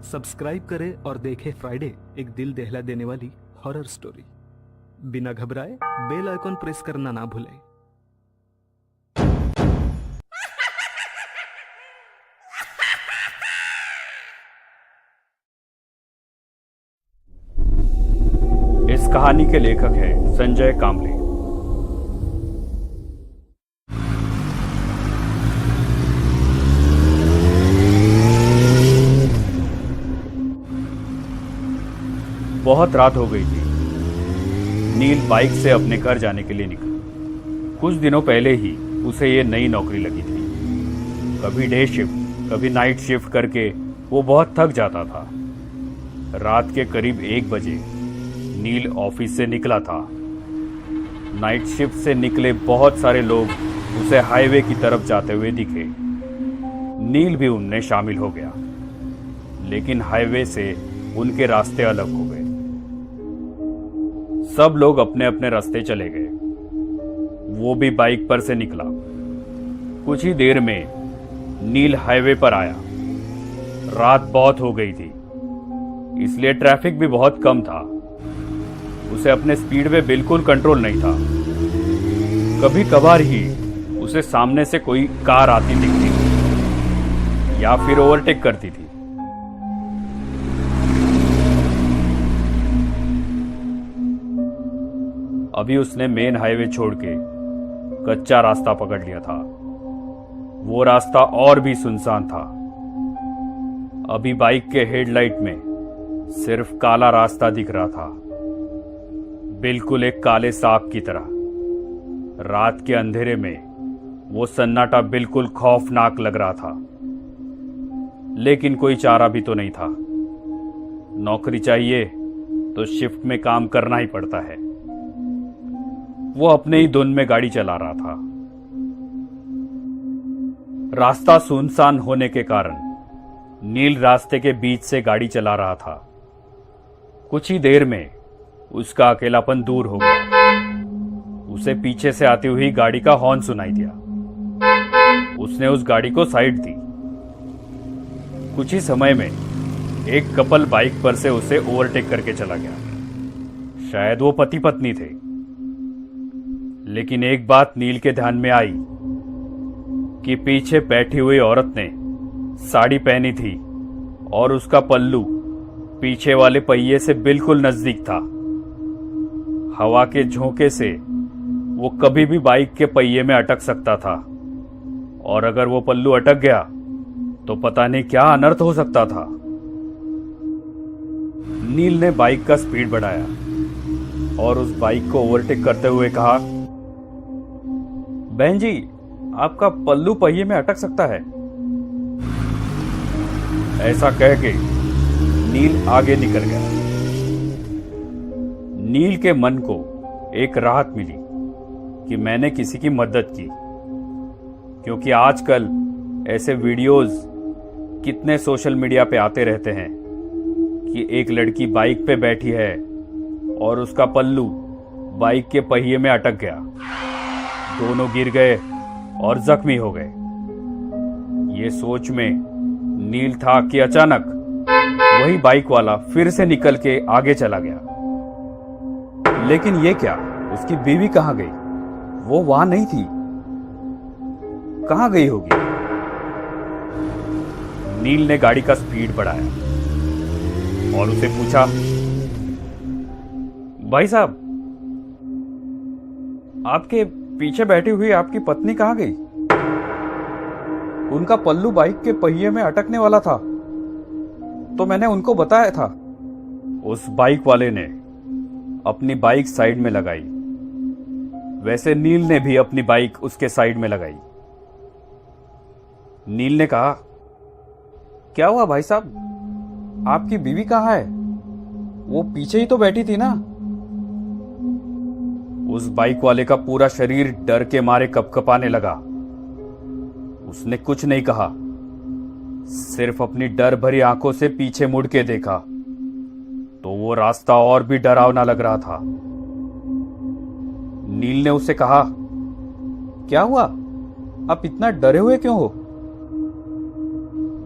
Subscribe करें और देखें फ्राइडे, एक दिल दहला देने वाली हॉरर स्टोरी। बिना घबराए बेल आइकॉन प्रेस करना ना भूलें। इस कहानी के लेखक हैं संजय कामले। बहुत रात हो गई थी। नील बाइक से अपने घर जाने के लिए निकला। कुछ दिनों पहले ही उसे ये नई नौकरी लगी थी। कभी डे शिफ्ट, कभी नाइट शिफ्ट करके वो बहुत थक जाता था। रात के करीब 1 बजे नील ऑफिस से निकला था। नाइट शिफ्ट से निकले बहुत सारे लोग उसे हाईवे की तरफ जाते हुए दिखे। नील भी उनमें शामिल हो गया, लेकिन हाईवे से उनके रास्ते अलग हो गए। सब लोग अपने अपने रास्ते चले गए। वो भी बाइक पर से निकला। कुछ ही देर में नील हाईवे पर आया। रात बहुत हो गई थी, इसलिए ट्रैफिक भी बहुत कम था। उसे अपने स्पीड में बिल्कुल कंट्रोल नहीं था। कभी कभार ही उसे सामने से कोई कार आती दिखती थी या फिर ओवरटेक करती थी। अभी उसने मेन हाईवे छोड़ के कच्चा रास्ता पकड़ लिया था। वो रास्ता और भी सुनसान था। अभी बाइक के हेडलाइट में सिर्फ काला रास्ता दिख रहा था, बिल्कुल एक काले सांप की तरह। रात के अंधेरे में वो सन्नाटा बिल्कुल खौफनाक लग रहा था, लेकिन कोई चारा भी तो नहीं था। नौकरी चाहिए तो शिफ्ट में काम करना ही पड़ता है। वो अपने ही धुन में गाड़ी चला रहा था। रास्ता सुनसान होने के कारण नील रास्ते के बीच से गाड़ी चला रहा था। कुछ ही देर में उसका अकेलापन दूर हो गया। उसे पीछे से आती हुई गाड़ी का हॉर्न सुनाई दिया। उसने उस गाड़ी को साइड दी। कुछ ही समय में एक कपल बाइक पर से उसे ओवरटेक करके चला गया। शायद वो पति पत्नी थे। लेकिन एक बात नील के ध्यान में आई कि पीछे बैठी हुई औरत ने साड़ी पहनी थी और उसका पल्लू पीछे वाले पहिए से बिल्कुल नजदीक था। हवा के झोंके से वो कभी भी बाइक के पहिए में अटक सकता था, और अगर वो पल्लू अटक गया तो पता नहीं क्या अनर्थ हो सकता था। नील ने बाइक का स्पीड बढ़ाया और उस बाइक को ओवरटेक करते हुए कहा, बहन जी, आपका पल्लू पहिए में अटक सकता है। ऐसा कह के नील आगे निकल गया। नील के मन को एक राहत मिली कि मैंने किसी की मदद की, क्योंकि आजकल ऐसे वीडियोस कितने सोशल मीडिया पे आते रहते हैं कि एक लड़की बाइक पे बैठी है और उसका पल्लू बाइक के पहिए में अटक गया। दोनों गिर गए और जख्मी हो गए। ये सोच में नील था कि अचानक वही बाइक वाला फिर से निकल के आगे चला गया। लेकिन ये क्या, उसकी बीवी कहां गई? वो वहां नहीं थी। कहां गई होगी? नील ने गाड़ी का स्पीड बढ़ाया और उसे पूछा, भाई साहब, आपके पीछे बैठी हुई आपकी पत्नी कहां गई? उनका पल्लू बाइक के पहिए में अटकने वाला था, तो मैंने उनको बताया था। उस बाइक वाले ने अपनी बाइक साइड में लगाई। वैसे नील ने भी अपनी बाइक उसके साइड में लगाई। नील ने कहा, क्या हुआ भाई साहब, आपकी बीवी कहां है? वो पीछे ही तो बैठी थी ना। उस बाइक वाले का पूरा शरीर डर के मारे कपकपाने लगा। उसने कुछ नहीं कहा, सिर्फ अपनी डर भरी आंखों से पीछे मुड़ के देखा तो वो रास्ता और भी डरावना लग रहा था। नील ने उससे कहा, क्या हुआ, आप इतना डरे हुए क्यों हो?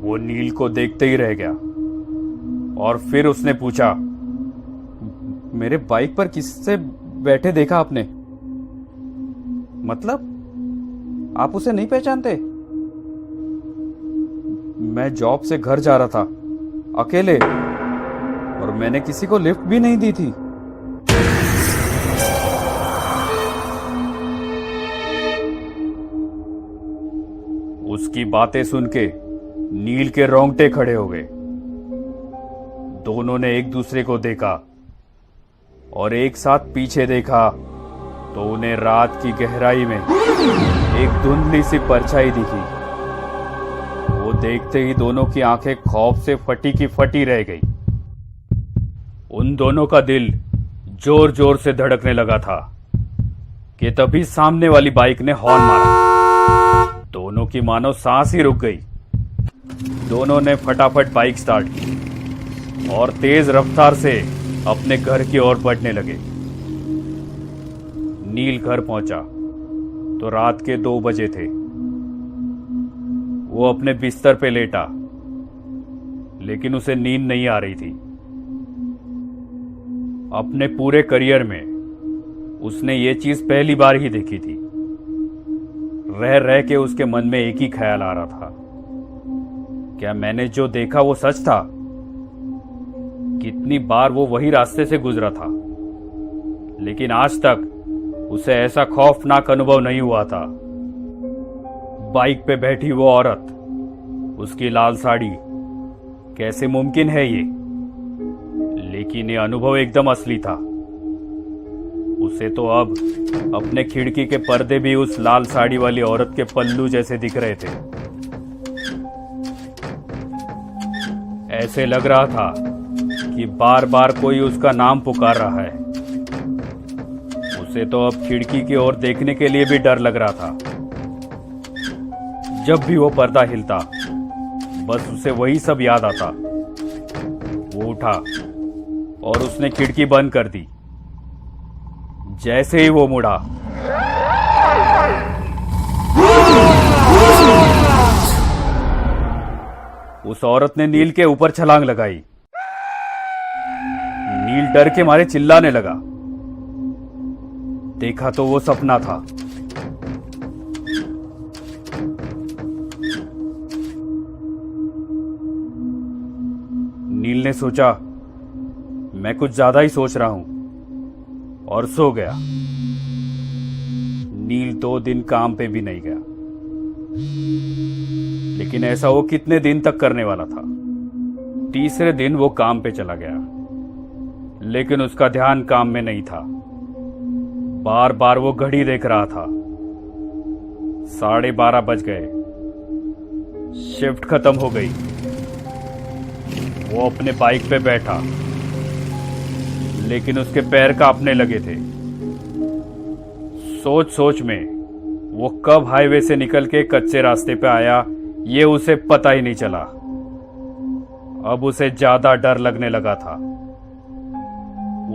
वो नील को देखते ही रह गया। और फिर उसने पूछा, मेरे बाइक पर किससे बैठे देखा आपने? मतलब आप उसे नहीं पहचानते? मैं जॉब से घर जा रहा था अकेले, और मैंने किसी को लिफ्ट भी नहीं दी थी। उसकी बातें सुन के नील के रोंगटे खड़े हो गए। दोनों ने एक दूसरे को देखा और एक साथ पीछे देखा तो उन्हें रात की गहराई में एक धुंधली सी परछाई दिखी। वो देखते ही दोनों की आंखें खौफ से फटी की फटी रह गई। उन दोनों का दिल जोर जोर से धड़कने लगा था कि तभी सामने वाली बाइक ने हॉर्न मारा। दोनों की मानो सांस ही रुक गई। दोनों ने फटाफट बाइक स्टार्ट की और तेज रफ्तार से अपने घर की ओर बढ़ने लगे। नील घर पहुंचा तो रात के 2 बजे थे। वो अपने बिस्तर पे लेटा, लेकिन उसे नींद नहीं आ रही थी। अपने पूरे करियर में उसने ये चीज पहली बार ही देखी थी। रह रह के उसके मन में एक ही ख्याल आ रहा था, क्या मैंने जो देखा वो सच था? कितनी बार वो वही रास्ते से गुजरा था, लेकिन आज तक उसे ऐसा खौफनाक अनुभव नहीं हुआ था। बाइक पे बैठी वो औरत, उसकी लाल साड़ी, कैसे मुमकिन है ये? लेकिन ये अनुभव एकदम असली था। उसे तो अब अपने खिड़की के पर्दे भी उस लाल साड़ी वाली औरत के पल्लू जैसे दिख रहे थे। ऐसे लग रहा था कि बार बार कोई उसका नाम पुकार रहा है। उसे तो अब खिड़की की ओर देखने के लिए भी डर लग रहा था। जब भी वो पर्दा हिलता, बस उसे वही सब याद आता। वो उठा और उसने खिड़की बंद कर दी। जैसे ही वो मुड़ा, उस औरत ने नील के ऊपर छलांग लगाई। नील डर के मारे चिल्लाने लगा। देखा तो वो सपना था। नील ने सोचा, मैं कुछ ज्यादा ही सोच रहा हूं, और सो गया। नील 2 दिन काम पे भी नहीं गया, लेकिन ऐसा वो कितने दिन तक करने वाला था। तीसरे दिन वो काम पे चला गया, लेकिन उसका ध्यान काम में नहीं था। बार बार वो घड़ी देख रहा था। 12:30 बज गए। शिफ्ट खत्म हो गई। वो अपने बाइक पे बैठा, लेकिन उसके पैर कांपने लगे थे। सोच सोच में वो कब हाईवे से निकल के कच्चे रास्ते पे आया, ये उसे पता ही नहीं चला। अब उसे ज्यादा डर लगने लगा था।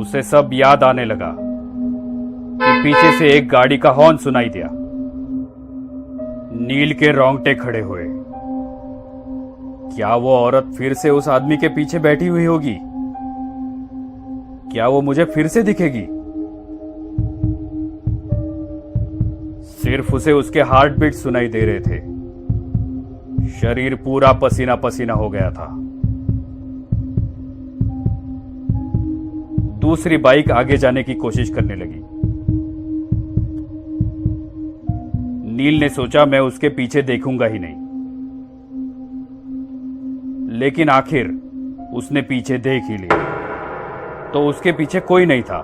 उसे सब याद आने लगा कि पीछे से एक गाड़ी का हॉर्न सुनाई दिया। नील के रोंगटे खड़े हुए। क्या वो औरत फिर से उस आदमी के पीछे बैठी हुई होगी? क्या वो मुझे फिर से दिखेगी? सिर्फ उसे उसके हार्ट बीट सुनाई दे रहे थे। शरीर पूरा पसीना पसीना हो गया था। दूसरी बाइक आगे जाने की कोशिश करने लगी। नील ने सोचा, मैं उसके पीछे देखूंगा ही नहीं। लेकिन आखिर उसने पीछे देख ही लिया, तो उसके पीछे कोई नहीं था।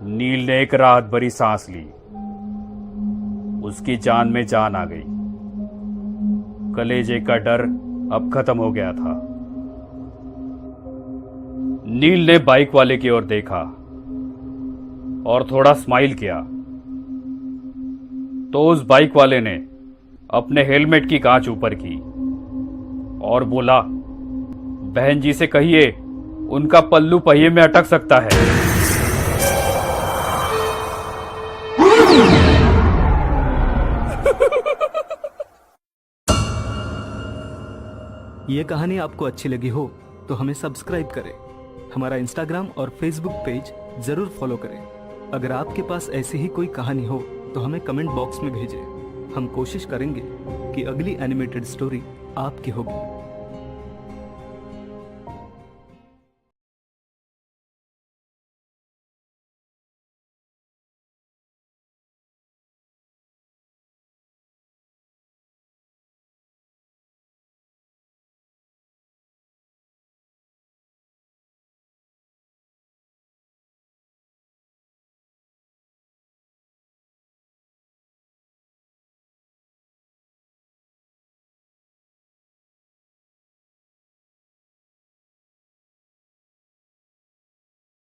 नील ने एक राहत भरी सांस ली। उसकी जान में जान आ गई। कलेजे का डर अब खत्म हो गया था। नील ने बाइक वाले की ओर देखा और थोड़ा स्माइल किया, तो उस बाइक वाले ने अपने हेलमेट की कांच ऊपर की और बोला, बहन जी से कहिए उनका पल्लू पहिए में अटक सकता है। ये कहानी आपको अच्छी लगी हो तो हमें सब्सक्राइब करें। हमारा इंस्टाग्राम और फेसबुक पेज जरूर फॉलो करें। अगर आपके पास ऐसी ही कोई कहानी हो तो हमें कमेंट बॉक्स में भेजें। हम कोशिश करेंगे कि अगली एनिमेटेड स्टोरी आपकी होगी।